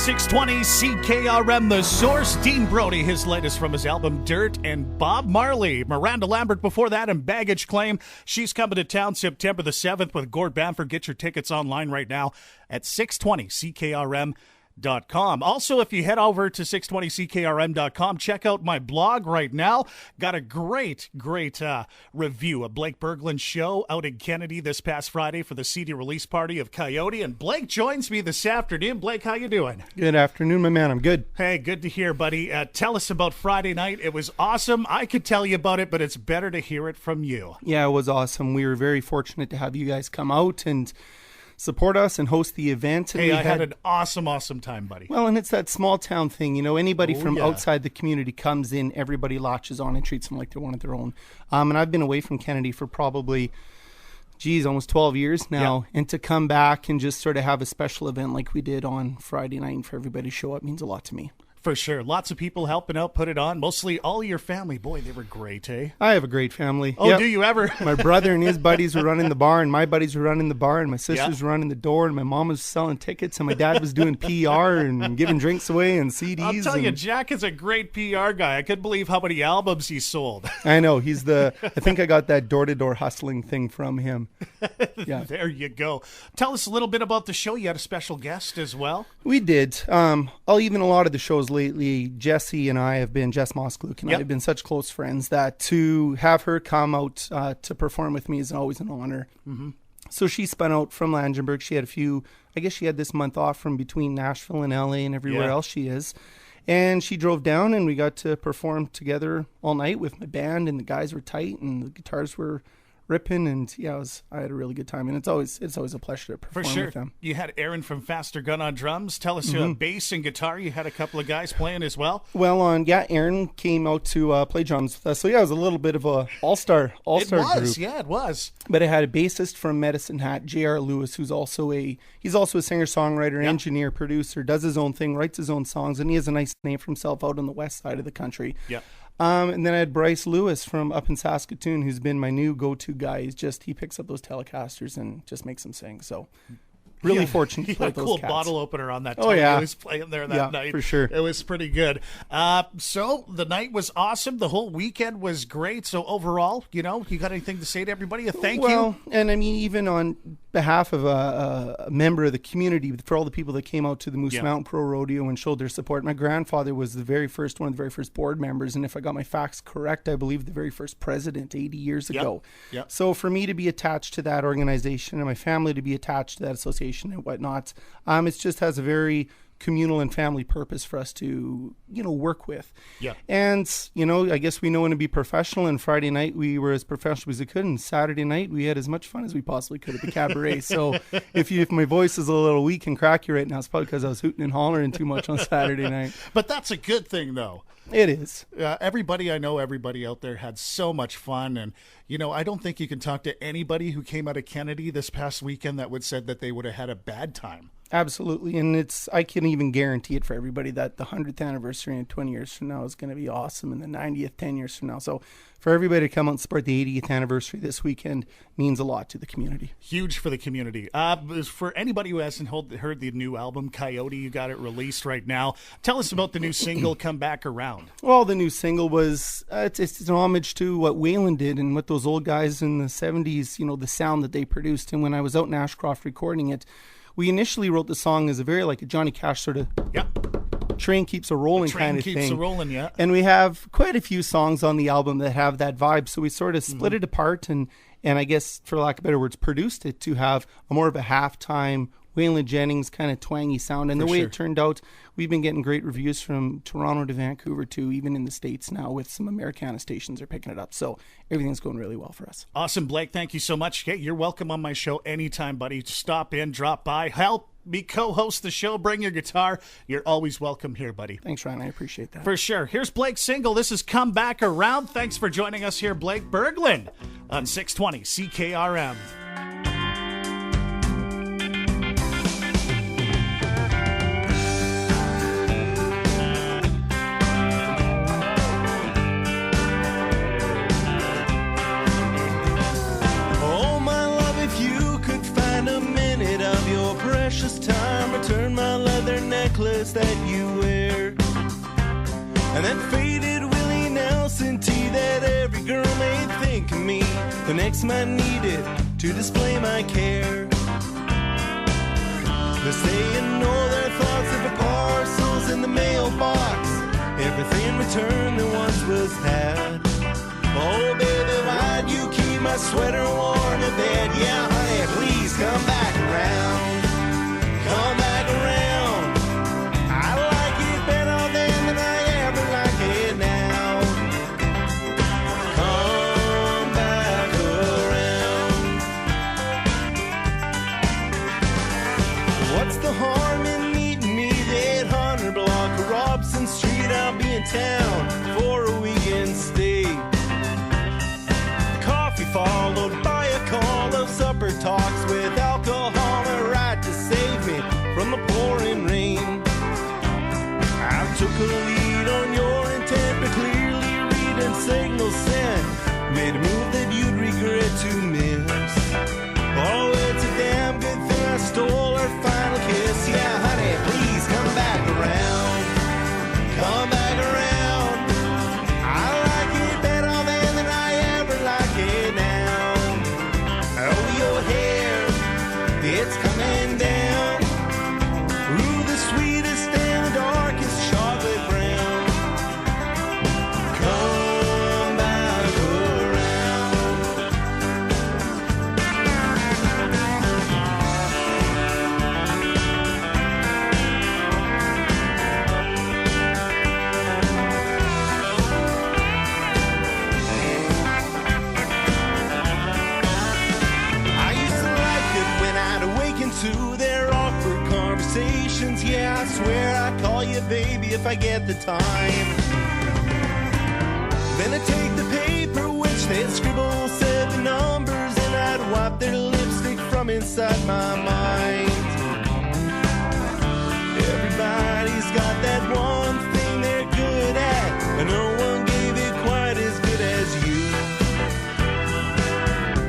620 CKRM, The Source. Dean Brody, his latest from his album Dirt, and Bob Marley. Miranda Lambert before that, and Baggage Claim. She's coming to town September the 7th with Gord Bamford. Get your tickets online right now at 620CKRM.com. Also, if you head over to 620CKRM.com, check out my blog right now. Got a great review of Blake Berglund's show out in Kennedy this past Friday for the CD release party of Coyote. And Blake joins me this afternoon. Blake, how you doing? Good afternoon, my man. I'm good. Hey, good to hear, buddy. Tell us about Friday night. It was awesome. I could tell you about it, but it's better to hear it from you. Yeah, it was awesome. We were very fortunate to have you guys come out and support us and host the event. And hey, I had an awesome time, buddy. Well, and it's that small town thing. You know, anybody from outside the community comes in, everybody latches on and treats them like they're one of their own. And I've been away from Kennedy for probably, almost 12 years now. Yeah. And to come back and just sort of have a special event like we did on Friday night and for everybody to show up means a lot to me. For sure. Lots of people helping out, put it on. Mostly all your family. Boy, they were great, eh? I have a great family. Oh, yep. Do you ever? My brother and his buddies were running the bar, and my buddies were running the bar, and my sisters were running the door, and my mom was selling tickets, and my dad was doing PR and giving drinks away and CDs. I'll tell you, Jack is a great PR guy. I couldn't believe how many albums he sold. I know. I think I got that door-to-door hustling thing from him. Yeah. There you go. Tell us a little bit about the show. You had a special guest as well. We did. Even a lot of the shows lately, Jess Moskluck and I have been such close friends that to have her come out to perform with me is always an honor. Mm-hmm. So she spun out from Langenberg. She had this month off from between Nashville and LA and everywhere else she is. And she drove down and we got to perform together all night with my band, and the guys were tight and the guitars were ripping, and I had a really good time, and it's always a pleasure to perform with them. You had Aaron from Faster Gun on drums. Tell us about bass and guitar. You had a couple of guys playing as well. Well, Aaron came out to play drums with us, so it was a little bit of a all-star group. It was. But I had a bassist from Medicine Hat, J.R. Lewis, who's also a singer-songwriter, engineer, producer, does his own thing, writes his own songs, and he has a nice name for himself out on the west side of the country. Yeah. And then I had Bryce Lewis from up in Saskatoon, who's been my new go-to guy. He picks up those Telecasters and just makes them sing. So really fortunate to play with those cool cats. Bottle opener on that. Oh, yeah. I was playing there that night. For sure. It was pretty good. So the night was awesome. The whole weekend was great. So overall, you got anything to say to everybody? A thank you? Well, and I mean, even on behalf of a member of the community, for all the people that came out to the Moose Mountain Pro Rodeo and showed their support. My grandfather was one of the very first board members, and if I got my facts correct, I believe the very first president 80 years ago. Yep. So for me to be attached to that organization and my family to be attached to that association and whatnot, it just has a very communal and family purpose for us to, work with. Yeah. And, I guess we know when to be professional, and Friday night we were as professional as we could, and Saturday night we had as much fun as we possibly could at the cabaret. So if my voice is a little weak and cracky right now, it's probably because I was hooting and hollering too much on Saturday night. But that's a good thing, though. It is. Everybody out there had so much fun. And, I don't think you can talk to anybody who came out of Kennedy this past weekend that would said that they would have had a bad time. Absolutely. And I can even guarantee it for everybody that the 100th anniversary in 20 years from now is going to be awesome, and the 90th 10 years from now. So for everybody to come out and support the 80th anniversary this weekend means a lot to the community. Huge for the community. For anybody who hasn't heard the new album, Coyote, you got it released right now. Tell us about the new single, Come Back Around. Well, the new single was, it's an homage to what Waylon did and what those old guys in the 70s, the sound that they produced. And when I was out in Ashcroft recording it, we initially wrote the song as a very like a Johnny Cash sort of train keeps a rolling kind of thing. Train keeps a rolling, yeah. And we have quite a few songs on the album that have that vibe. So we sort of split it apart and I guess, for lack of better words, produced it to have a more of a halftime Waylon Jennings kind of twangy sound. And the way it turned out, we've been getting great reviews from Toronto to Vancouver to even in the States now, with some Americana stations are picking it up. So everything's going really well for us. Awesome, Blake. Thank you so much. Hey, you're welcome on my show anytime, buddy. Stop in, drop by, help me co-host the show, bring your guitar. You're always welcome here, buddy. Thanks, Ryan. I appreciate that. For sure. Here's Blake's single. This is Come Back Around. Thanks for joining us here, Blake Berglund, on 620 CKRM. necklace that you wear, and that faded Willie Nelson tee that every girl may think of me the next time I need it to display my care. They're saying all their thoughts of the parcels in the mailbox, everything in return that once was had. Oh, baby, why'd you keep my sweater warm in bed? Yeah, honey, please come back around. Come back around. I like it better then than I ever like it now. Come back around. What's the harm in meeting me at 100 block of Robson Street? I'll be in town for a weekend stay. Coffee followed by a call of supper talks with alcohol, a right to save me from the pouring rain. I took a lead on your intent, but clearly reading signals sent made a move that you'd regret to miss. Oh, it's a damn good thing I stole our final kiss. Yeah, honey, please come back around. Come back around. I like it better then than I ever like it now. Oh, your hair, it's coming down. Ooh, the sweetest and the darkest chocolate brown. Come back around. I used to like it when I'd awaken to their awkward conversations. Yeah, I swear I'd call you baby if I get the time. Then I'd take the paper which they'd scribble 7 numbers, and I'd wipe their lipstick from inside my mind. Everybody's got that one thing they're good at, and no one gave it quite as good as you.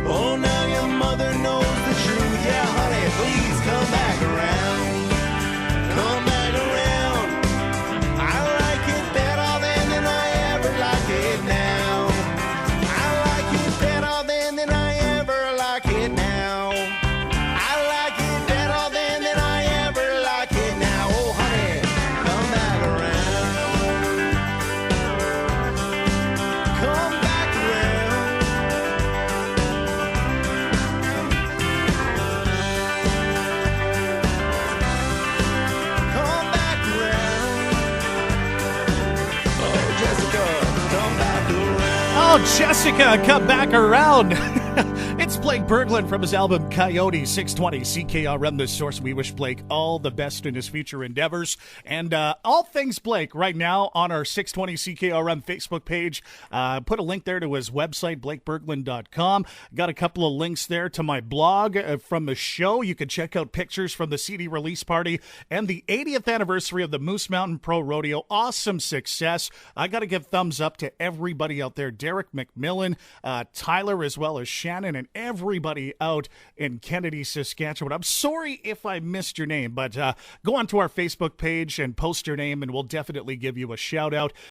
Oh, now your mother knows the truth. Yeah, honey, please come back around. Come back around. I like it better then than I ever like it now. I like it better then than I ever like it now. I like it better then than I ever like it now. Oh, honey, come back around. Come back around. Come back around. Oh, Jessica, come back around. Oh, Jessica, come back around. It's Blake Berglund from his album Coyote, 620 CKRM, The Source. We wish Blake all the best in his future endeavors. And all things Blake right now on our 620 CKRM Facebook page. Put a link there to his website, blakeberglund.com. Got a couple of links there to my blog from the show. You can check out pictures from the CD release party and the 80th anniversary of the Moose Mountain Pro Rodeo. Awesome success. I got to give thumbs up to everybody out there. Derek McMillan, Tyler, as well as Shannon, and everybody out in Kennedy, Saskatchewan. I'm sorry if I missed your name, but go on to our Facebook page and post your name, and we'll definitely give you a shout out.